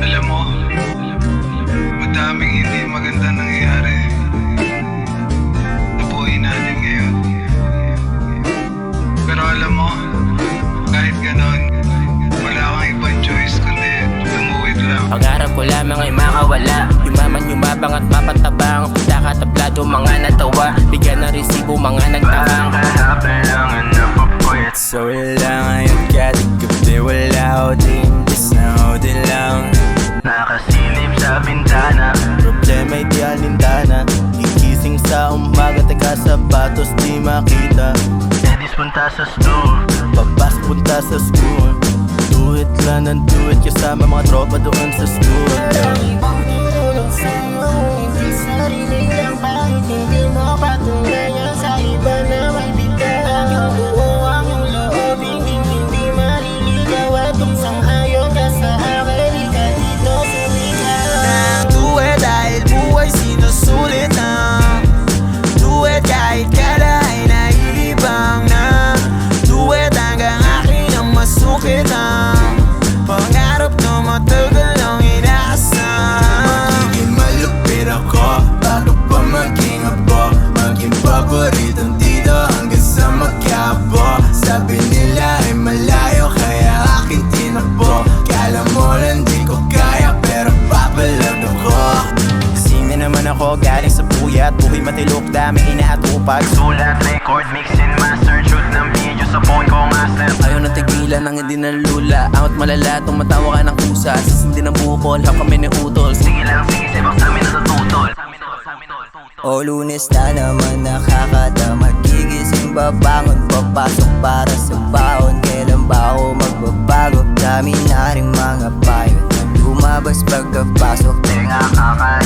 Alam mo, madaming hindi maganda nangyayari sa buhay natin ngayon. Pero alam mo, kahit ganon, wala kang ibang choice kundi lumuwid lang. Pangarap ko lamang ay makawala, yumaman, yumabang at mapatabang. Pagkakatablado mga natawa, bigyan ng resibo mga nagtakang. Kailangan na papayat. So wala ngayon kahit gabi, wala ako din, just na ako din lang. Nakasilip sa bintana, Problema ay di alintana, gigising sa umaga, teka sapatos di makita. edis punta sa store. Papasok punta sa school, do it lang ng do it, kasama mga tropa doon sa school. Ibang tinulong sa'yo, hindi sarili lang. Bakit hindi mo patunayan sa iba na may bigla? Ang buo ang iyong loob, hindi maliligaw. At kung sang-ayon ka sa akin, di ka dito sumigaw. Duwe dahil buhay sinusulit na, duwe kahit kala ay naiibang na, duwe hanggang akin ang masukit na pangarap na matagal ang inaasam. Magiging malupit ako bago pa maging abo, maging paboritong dito hanggang sa magkabo. Sabi nila ay malayo kaya akin tinakbo, kala mo lang di ko kaya pero papalag ako. Sine naman ako galing sa puyat, buhay matilok dami inaatupag. Sulat, record, mix and master, shoot ng video sa phone ko nga sir. Ayaw na tigilan ang hindi nalula, awat malala, tumatawa ka ng kusa. Sisindi ng bukol, hap kami ni utol. Sige lang, sige, sebak sa amin natututol. O Lunes na naman nakakadamag, gigising babangon, papasok para sa baon. Kailan ba ako magbabago? Dami na rin mga payo, lumabas pagkapasok. Tenga kakal